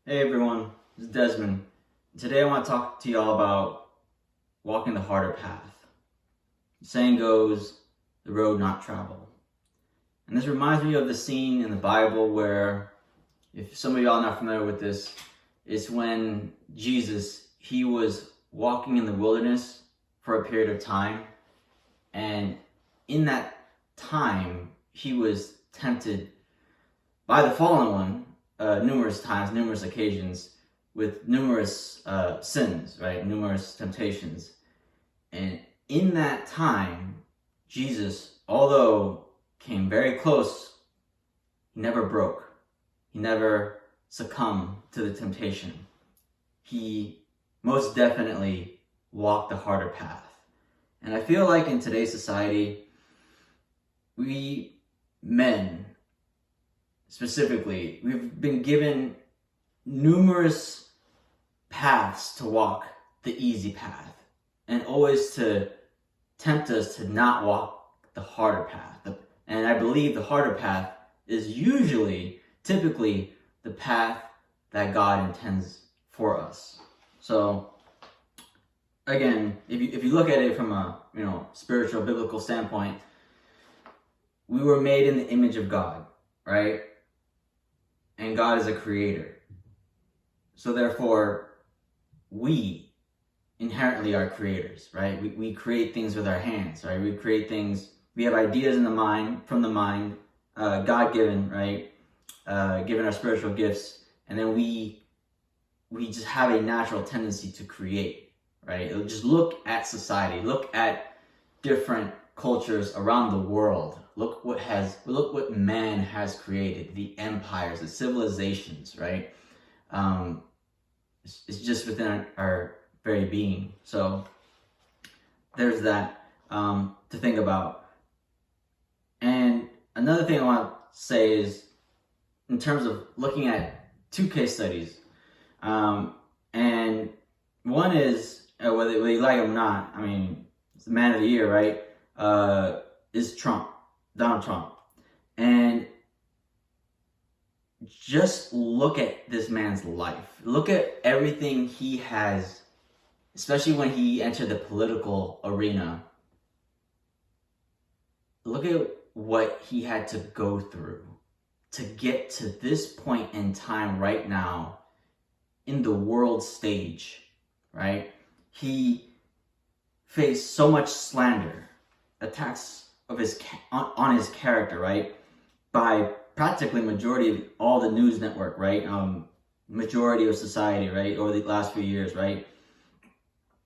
Hey everyone, this is Desmond. Today I want to talk to y'all about walking the harder path. The saying goes, the road not traveled. And this reminds me of the scene in the Bible where, if some of y'all are not familiar with this, it's when Jesus, he was walking in the wilderness for a period of time. And in that time, he was tempted by the fallen one numerous times, numerous occasions, with numerous sins, right? Numerous temptations. And in that time, Jesus, although came very close, he never broke. He never succumbed to the temptation. He most definitely walked the harder path. And I feel like in today's society, we men, specifically, we've been given numerous paths to walk the easy path and always to tempt us to not walk the harder path. And I believe the harder path is typically, the path that God intends for us. So again, if you look at it from a spiritual, biblical standpoint, we were made in the image of God, right? And God is a creator. So therefore, we inherently are creators, right? We create things with our hands, right? We create things, we have ideas in the mind, from the mind, God-given, right? Given our spiritual gifts, and then we just have a natural tendency to create, right? Just look at society, look at different cultures around the world. Look what man has created, the empires, the civilizations, right? It's just within our very being. So there's that to think about. And another thing I want to say is, in terms of looking at two case studies, and one is, whether you like him or not, I mean, it's the man of the year, right? Is Donald Trump. And just look at this man's life. Look at everything he has, especially when he entered the political arena. Look at what he had to go through to get to this point in time right now in the world stage, right? He faced so much slander, attacks of on his character, right? By practically majority of all the news network, right? Majority of society, right? Over the last few years, right?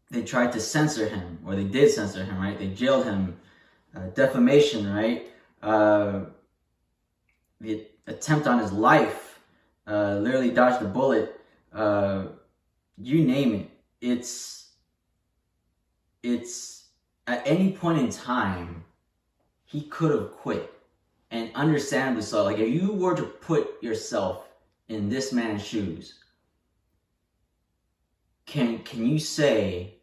They tried to censor him, or they did censor him, right? They jailed him, defamation, right? The attempt on his life, literally dodged a bullet, you name it. It's at any point in time, he could have quit. And understandably so. Like, if you were to put yourself in this man's shoes, can you say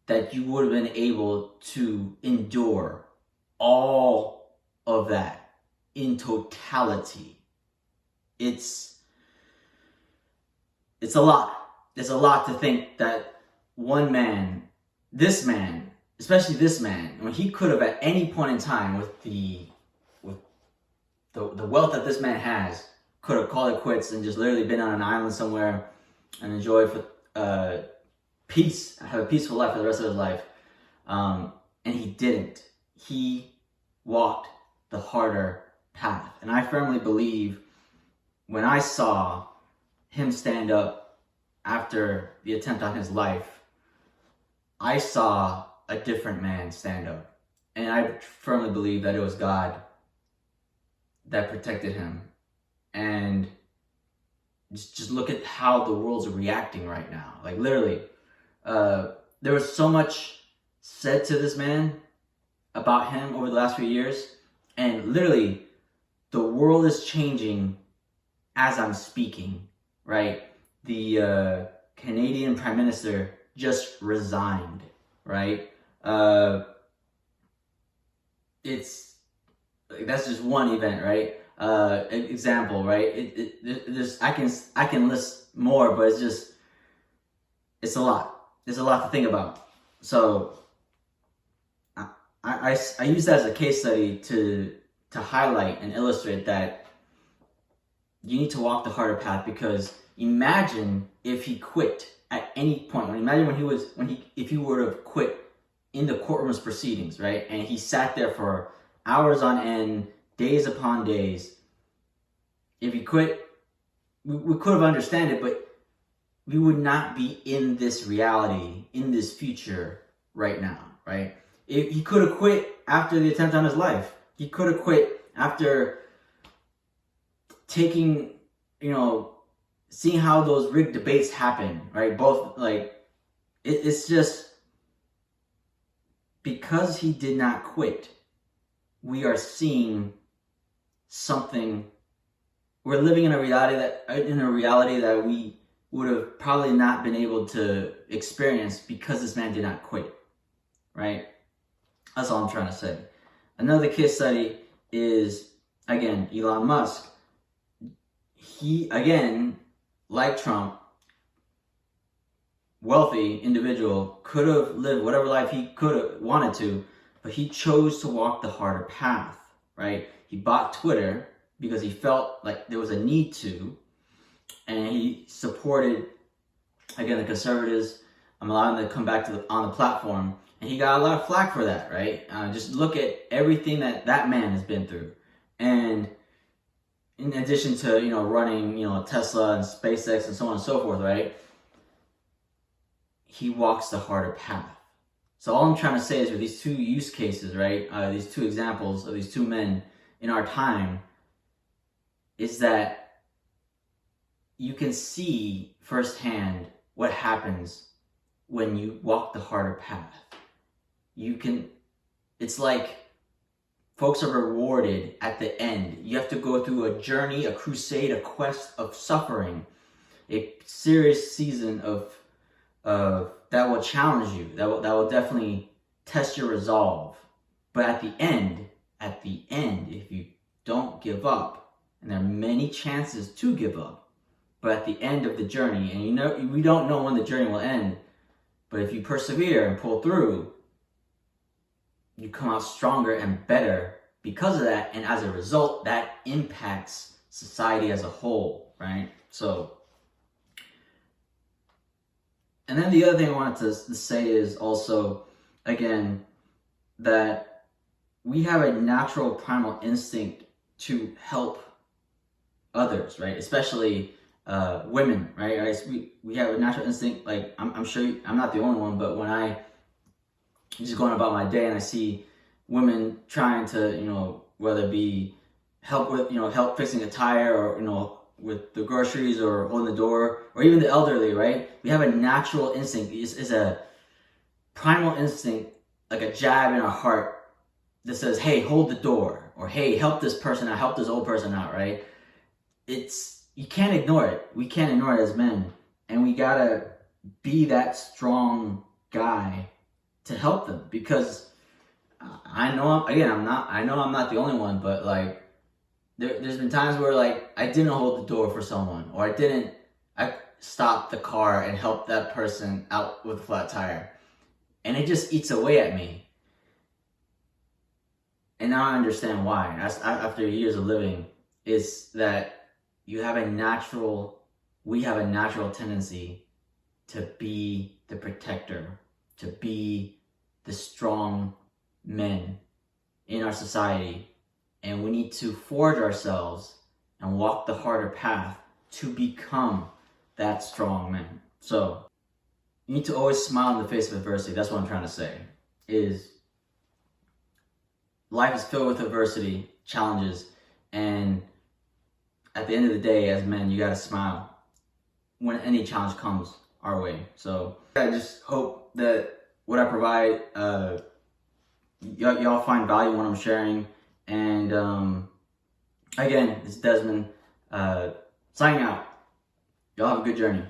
that you would have been able to endure all of that in totality? It's a lot. It's a lot to think that one man, this man, especially this man, when he could have at any point in time, with the wealth that this man has, could have called it quits and just literally been on an island somewhere and enjoy peace, have a peaceful life for the rest of his life. And he didn't. He walked the harder path. And I firmly believe, when I saw him stand up after the attempt on his life, I saw a different man stand up. And I firmly believe that it was God that protected him. And just look at how the world's reacting right now. Like, literally, there was so much said to this man about him over the last few years, and literally the world is changing as I'm speaking, right? The Canadian Prime Minister just resigned, right? That's just one event, right? example, right? There's I can list more, but it's a lot. There's a lot to think about. So I use that as a case study to highlight and illustrate that you need to walk the harder path, because imagine if he quit at any point. Imagine if he would have quit in the courtroom's proceedings, right? And he sat there for hours on end, days upon days. If he quit, we could have understood it, but we would not be in this reality, in this future right now, right? If he could have quit after the attempt on his life. He could have quit after taking, seeing how those rigged debates happen, right? Both, it's just because he did not quit, we are seeing something. We're living in a reality that we would have probably not been able to experience because this man did not quit, right? That's all I'm trying to say. Another case study is, again, Elon Musk. He, again, like Trump, wealthy individual, could have lived whatever life he could have wanted to, but he chose to walk the harder path, right? He bought Twitter because he felt like there was a need to, and he supported, again, the conservatives, allowing them to come back on the platform, and he got a lot of flack for that, right? Just look at everything that man has been through, and in addition to running Tesla and SpaceX and so on and so forth, right? He walks the harder path. So all I'm trying to say is, with these two use cases, right? These two examples of these two men in our time, is that you can see firsthand what happens when you walk the harder path. It's like folks are rewarded at the end. You have to go through a journey, a crusade, a quest of suffering, a serious season of that will challenge you, that will definitely test your resolve. But at the end, if you don't give up, and there are many chances to give up, but at the end of the journey, and we don't know when the journey will end, but if you persevere and pull through, you come out stronger and better because of that, and as a result, that impacts society as a whole, right? So, and then the other thing I wanted to say is also, again, that we have a natural primal instinct to help others, right? Especially women, right? We have a natural instinct. Like, I'm sure I'm not the only one, but when I'm just going about my day and I see women trying to, whether it be help with, help fixing a tire, or, with the groceries, or holding the door, or even the elderly, right? We have a natural instinct. It's a primal instinct, like a jab in our heart that says, hey, hold the door, or hey, help this person out, help this old person out, right? You can't ignore it. We can't ignore it as men. And we gotta be that strong guy to help them, because I know I'm not the only one, but there's been times where I didn't hold the door for someone, or I stopped the car and helped that person out with a flat tire, and it just eats away at me. And now I understand why. After years of living, is that we have a natural tendency to be the protector, to be the strong men in our society, and we need to forge ourselves and walk the harder path to become that strong man. So you need to always smile in the face of adversity. That's what I'm trying to say. Is life is filled with adversity, challenges, and at the end of the day, as men, you gotta smile when any challenge comes our way. So I just hope that what I provide, y'all find value in what I'm sharing. And again, this is Desmond signing out. Y'all have a good journey.